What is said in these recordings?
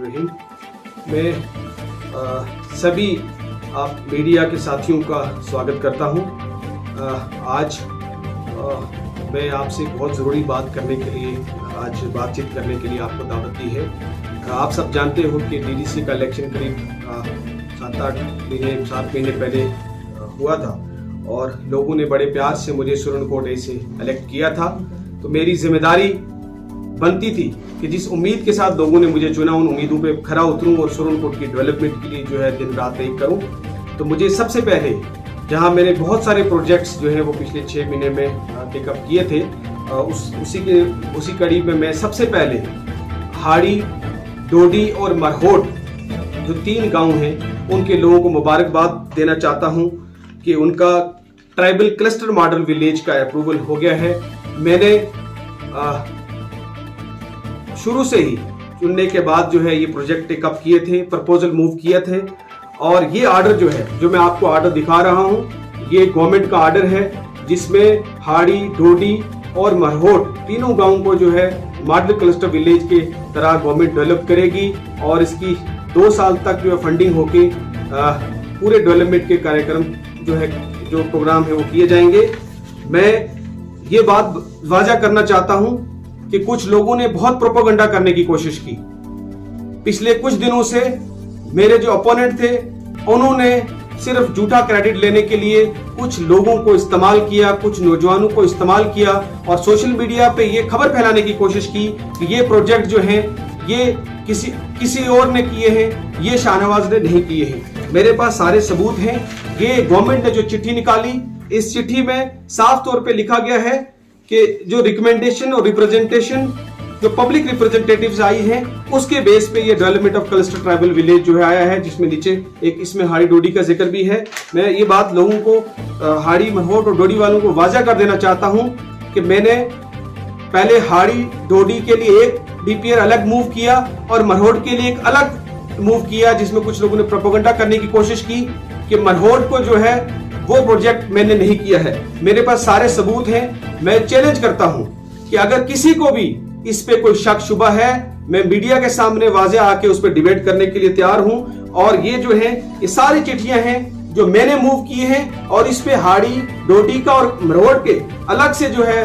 रहीम। मैं सभी आप मीडिया के साथियों का स्वागत करता हूं। आज मैं आपसे बहुत ज़रूरी बात करने के लिए आज बातचीत करने के लिए आपको दावत दी है। आप सब जानते हो कि डीडीसी का इलेक्शन करीब 7 महीने पहले हुआ था और लोगों ने बड़े प्यार से मुझे सुरनकोट से इलेक्ट किया था। तो मेरी जिम्मेदारी बनती थी कि जिस उम्मीद के साथ लोगों ने मुझे चुना उन उम्मीदों पे खरा उतरूं और सुरनकोट की डेवलपमेंट के लिए जो है दिन रात एक करूं। तो मुझे सबसे पहले जहां मैंने बहुत सारे प्रोजेक्ट्स जो है वो पिछले 6 महीने में टेकअप किए थे, उसी कड़ी में मैं सबसे पहले हाड़ी, डोडी और मरहोट जो 3 गांव हैं उनके लोगों को मुबारकबाद देना चाहता हूं कि उनका ट्राइबल क्लस्टर मॉडल विलेज का अप्रूवल हो गया है। मैंने शुरू से ही चुनने के बाद जो है ये प्रोजेक्ट टेकअप किए थे, प्रपोजल मूव किए थे और ये ऑर्डर जो है, जो मैं आपको ऑर्डर दिखा रहा हूं, ये गवर्नमेंट का ऑर्डर है जिसमें हाड़ी, डोडी और मरहोट तीनों गांवों को जो है मॉडल क्लस्टर विलेज के तरह गवर्नमेंट डेवलप करेगी और इसकी 2 साल तक जो है फंडिंग होके पूरे डेवलपमेंट के कार्यक्रम जो प्रोग्राम है वो किए जाएंगे। मैं ये बात वाजा करना चाहता हूं कि कुछ लोगों ने बहुत प्रोपेगेंडा करने की कोशिश की। पिछले कुछ दिनों से मेरे जो अपोनेंट थे उन्होंने सिर्फ झूठा क्रेडिट लेने के लिए कुछ लोगों को इस्तेमाल किया, कुछ नौजवानों को इस्तेमाल किया और सोशल मीडिया पे ये खबर फैलाने की कोशिश की कि ये प्रोजेक्ट जो हैं ये किसी और ने किए हैं, ये शाहनवाज ने नहीं किए हैं। मेरे पास सारे सबूत हैं। ये गवर्नमेंट ने जो चिट्ठी निकाली, इस चिट्ठी में साफ तौर पे लिखा गया है कि जो रिकमेंडेशन और रिप्रेजेंटेशन जो पब्लिक रिप्रेजेंटेटिव्स आई हैं उसके बेस पे ये development of cluster tribal village जो है आया है, जिसमें नीचे एक इसमें हाड़ी डोडी का जिक्र भी है। मैं ये बात लोगों को हाड़ी, मरहोट और डोडी वालों को वाजा कर देना चाहता हूं कि मैंने पहले हाड़ी डोडी के लिए एक डीपीआर अलग मूव किया और मरहोट के लिए एक अलग मूव किया, जिसमें कुछ लोगों ने प्रोपेगेंडा करने की कोशिश की कि मरहोट को जो है वो प्रोजेक्ट मैंने नहीं किया है। मेरे पास सारे सबूत हैं। मैं चैलेंज करता हूं कि अगर किसी को भी इस पे कोई शक शुबा है, मैं मीडिया के सामने वाज़े आके उस पर डिबेट करने के लिए तैयार हूं। और ये जो है ये सारी चिट्ठियां हैं जो मैंने मूव किए हैं और इस पे हाड़ी, डोडी का और मरहोट के अलग से जो है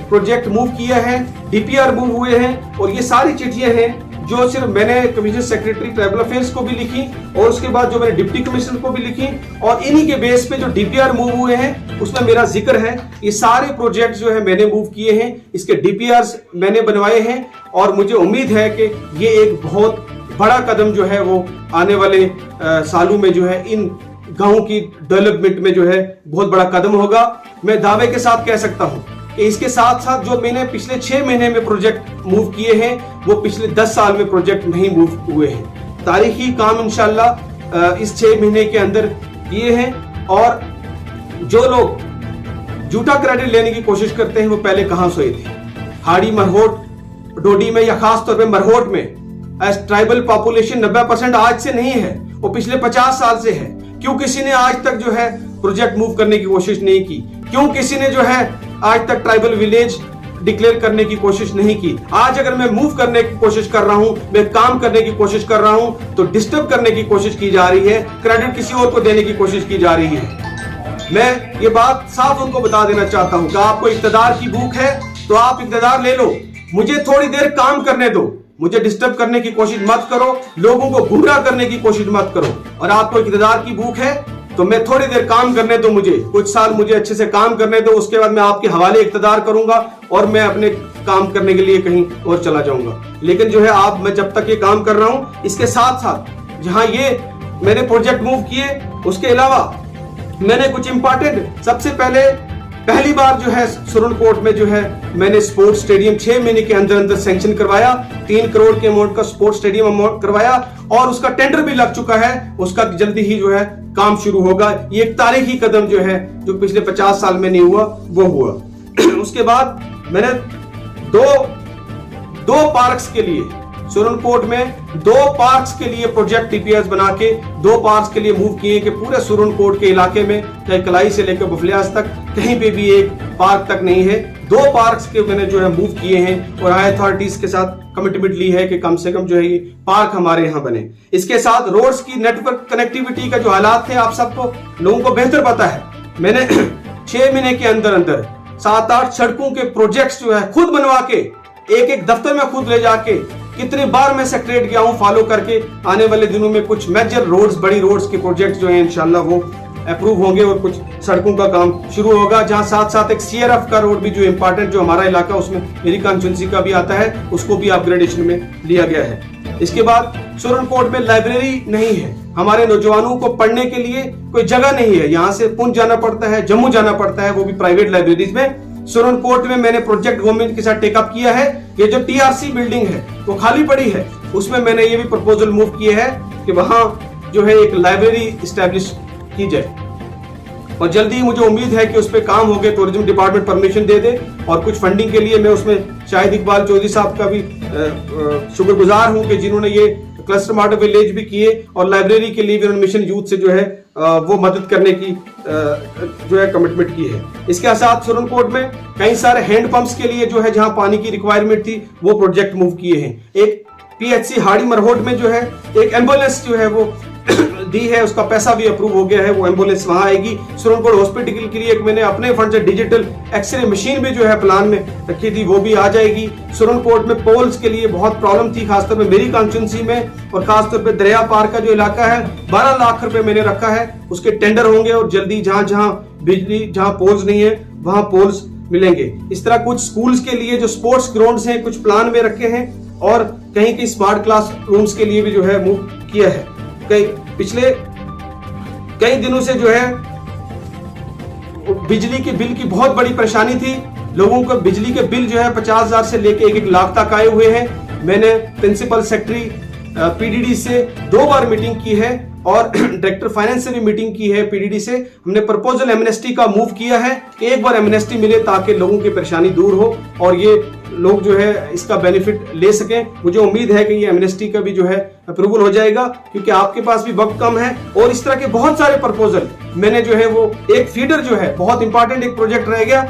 प्रोजेक्ट मूव किया है, डीपीआर मूव हुए हैं और ये सारी चिट्ठियां हैं जो सिर्फ मैंने कमिश्नर सेक्रेटरी ट्राइबल अफेयर्स को भी लिखी और उसके बाद जो मैंने डिप्टी कमिश्नर को भी लिखी और इन्हीं के बेस पे जो डीपीआर मूव हुए हैं उसमें मेरा जिक्र है। ये सारे प्रोजेक्ट जो है मैंने मूव किए हैं, इसके डीपीआर्स मैंने बनवाए हैं और मुझे उम्मीद है कि ये एक बहुत बड़ा कदम जो है वो आने वाले सालों में जो है इन गाँव की डेवलपमेंट में जो है बहुत बड़ा कदम होगा। मैं दावे के साथ कह सकता हूँ कि इसके साथ साथ जो मैंने पिछले 6 महीने में प्रोजेक्ट मूव किए हैं वो पिछले 10 साल में प्रोजेक्ट नहीं मूव हुए हैं। तारीखी काम इंशाल्लाह इस 6 महीने के अंदर किए हैं और जो लोग झूठा क्रेडिट लेने की कोशिश करते हैं वो पहले कहां सोए थे। हाड़ी, मरहोट, डोडी में या खास तौर पे मरहोट में ट्राइबल पॉपुलेशन 90% आज से नहीं है, वो पिछले 50 साल से है। क्यों किसी ने आज तक जो है प्रोजेक्ट मूव करने की कोशिश नहीं की? क्यों किसी ने जो है आज तक ट्राइबल विलेज डिक्लेयर करने की कोशिश नहीं की? आज अगर मैं मूव करने की कोशिश कर रहा हूं, मैं काम करने की कोशिश कर रहा हूं, तो डिस्टर्ब करने की कोशिश की जा रही है, क्रेडिट किसी और को देने की कोशिश की जा रही है। मैं ये बात साफ उनको बता देना चाहता हूं कि आपको इक्तदार की भूख है तो आप इक्तदार ले लो, मुझे थोड़ी देर काम करने दो, मुझे डिस्टर्ब करने की कोशिश मत करो, लोगों को गुमराह करने की कोशिश मत करो। और आपको इक्तदार की भूख है तो मैं थोड़ी देर काम करने दो, मुझे कुछ साल मुझे अच्छे से काम करने दो, उसके बाद मैं आपके हवाले इक्तदार करूंगा और मैं अपने काम करने के लिए कहीं और चला जाऊंगा। लेकिन जो है मैं जब तक ये काम कर रहा हूं, इसके साथ साथ जहां ये मैंने प्रोजेक्ट मूव किए उसके अलावा मैंने कुछ इंपॉर्टेंट, सबसे पहली बार जो है सुरनकोट में जो है मैंने स्पोर्ट्स स्टेडियम 6 महीने के अंदर सैंक्शन करवाया, 3 करोड़ के अमाउंट का स्पोर्ट्स स्टेडियम अमाउंट करवाया और उसका टेंडर भी लग चुका है, उसका जल्दी ही जो है काम शुरू होगा। ये एक तारीखी कदम जो है जो पिछले 50 साल में नहीं हुआ वो हुआ। उसके बाद मैंने दो पार्क्स के लिए सुरनकोट में 2 पार्क्स के लिए प्रोजेक्ट टीपीएस बना के 2 पार्क्स के लिए मूव किए कि पूरे सुरनकोट के इलाके में चाहे कलाई से लेकर बुफलियास तक कहीं पे भी एक पार्क तक नहीं है। 2 पार्क्स के मैंने जो है मूव किए हैं और हाई अथॉरिटीज के साथ कमिटमेंट ली है कि कम से कम जो है ये पार्क हमारे यहाँ बने। इसके साथ रोड्स की नेटवर्क कनेक्टिविटी का जो हालात थे आप सबको लोगों को बेहतर पता है। मैंने 6 महीने के अंदर अंदर 7-8 सड़कों के प्रोजेक्ट्स जो है खुद बनवा के एक दफ्तर में खुद ले जाके कितनी बार मैं सेक्रेटरीट गया हूं फॉलो करके। आने वाले दिनों में कुछ मेजर रोड्स, बड़ी रोड्स के प्रोजेक्ट जो है इंशाल्लाह वो अप्रूव होंगे और कुछ सड़कों का काम शुरू होगा। जहां साथ साथ एक सीआरएफ का रोड भी जो इंपॉर्टेंट जो हमारा इलाका उसमें मेरी कॉन्स्टिट्यूंसी का भी आता है, उसको भी अपग्रेडेशन में लिया गया है। इसके बाद सुरनकोट में लाइब्रेरी नहीं है, हमारे नौजवानों को पढ़ने के लिए कोई जगह नहीं है। यहाँ से पुंछ जाना पड़ता है, जम्मू जाना पड़ता है, वो भी प्राइवेट लाइब्रेरीज में। सुरनकोट में मैंने प्रोजेक्ट गवर्नमेंट के साथ टेकअप किया है। ये जो टीआरसी बिल्डिंग है वो खाली पड़ी है, उसमें मैंने ये भी प्रपोजल मूव किए है कि वहां जो है एक लाइब्रेरी इस्टेब्लिश की जाए और जल्दी ही मुझे उम्मीद है कि उस पर काम हो गए, टूरिज्म डिपार्टमेंट परमिशन दे दे और कुछ फंडिंग के लिए मैं उसमें शाहिद इकबाल चौधरी साहब का भी शुक्रगुजार हूं कि जिन्होंने ये क्लस्टर मॉडल विलेज भी किए और लाइब्रेरी के लिए भी उन्होंने मिशन यूथ से जो है वो मदद करने की जो है कमिटमेंट की है। इसके साथ सुरनकोट में कई सारे हैंड पंप्स के लिए जो है जहां पानी की रिक्वायरमेंट थी वो प्रोजेक्ट मूव किए हैं। एक पीएचसी हाड़ी मरहोट में जो है एक एम्बुलेंस जो है वो दी है, उसका पैसा भी अप्रूव हो गया है, वो एम्बुलेंस वहां आएगी। सुरनकोट हॉस्पिटल के लिए एक मैंने अपने फंड से डिजिटल एक्सरे मशीन भी जो है प्लान में रखी थी, वो भी आ जाएगी। सुरनकोट में पोल्स के लिए बहुत प्रॉब्लम थी, खासतौर पे मेरी कॉन्स्टिट्यूंसी में और खासतौर पे दरिया पार का जो इलाका है 12 लाख रुपए मैंने रखा है, उसके टेंडर होंगे और जल्दी जहां जहां बिजली, जहां पोल्स नहीं है वहां पोल्स मिलेंगे। इस तरह कुछ स्कूल्स के लिए जो स्पोर्ट्स ग्राउंड्स हैं कुछ प्लान में रखे हैं और कहीं कहीं स्मार्ट क्लास रूम्स के लिए भी जो है मूव किया है। पिछले कई दिनों से जो है बिजली के बिल की बहुत बड़ी परेशानी थी। लोगों को बिजली के बिल जो है 50,000 से लेके 1-1 लाख तक आए हुए हैं। मैंने प्रिंसिपल सेक्रेटरी पीडीडी से 2 बार मीटिंग की है और डायरेक्टर फाइनेंस से भी मीटिंग की है पीडीडी से। हमने प्रपोजल एमनेस्टी का मूव किया है कि एक बार एमनेस्टी मिले ताकि लोगों की परेशानी दूर हो और ये लोग जो है इसका बेनिफिट ले सकें। मुझे उम्मीद है कि ये एमनेस्टी का भी जो है अप्रूवल हो जाएगा क्योंकि आपके पास भी वक्त कम है। और इस तरह के बहुत सारे प्रपोजल मैंने जो है वो एक फीडर जो है बहुत इंपॉर्टेंट एक प्रोजेक्ट रह गया,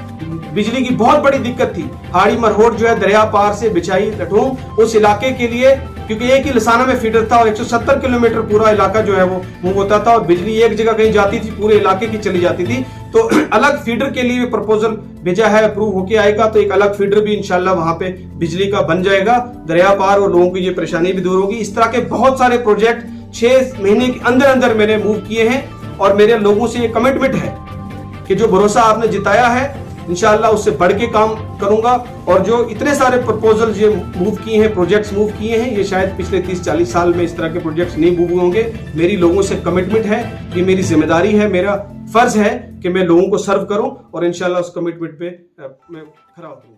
बिजली की बहुत बड़ी दिक्कत थी। हाड़ी मरहोट जो है दरिया पार से बिछाई लठूम उस इलाके के लिए, क्योंकि एक ही लसाना में फीडर था और 170 किलोमीटर पूरा इलाका जो है वो मूव होता था और बिजली एक जगह कहीं जाती थी पूरे इलाके की चली जाती थी। तो अलग फीडर के लिए भी प्रपोजल भेजा है, अप्रूव होके आएगा तो एक अलग फीडर भी इंशाल्लाह वहां पे बिजली का बन जाएगा दरिया पार और लोगों की ये परेशानी भी दूर होगी। इस तरह के बहुत सारे प्रोजेक्ट 6 महीने के अंदर अंदर मैंने मूव किए हैं और मेरे लोगों से ये कमिटमेंट है कि जो भरोसा आपने जिताया है इंशाल्लाह उससे बढ़ के काम करूंगा। और जो इतने सारे प्रपोजल ये मूव किए हैं, प्रोजेक्ट्स मूव किए हैं, ये शायद पिछले 30-40 साल में इस तरह के प्रोजेक्ट्स नहीं मूव होंगे। मेरी लोगों से कमिटमेंट है, ये मेरी जिम्मेदारी है, मेरा फर्ज है कि मैं लोगों को सर्व करूं और इंशाल्लाह उस कमिटमेंट पे मैं खरा उतरूं।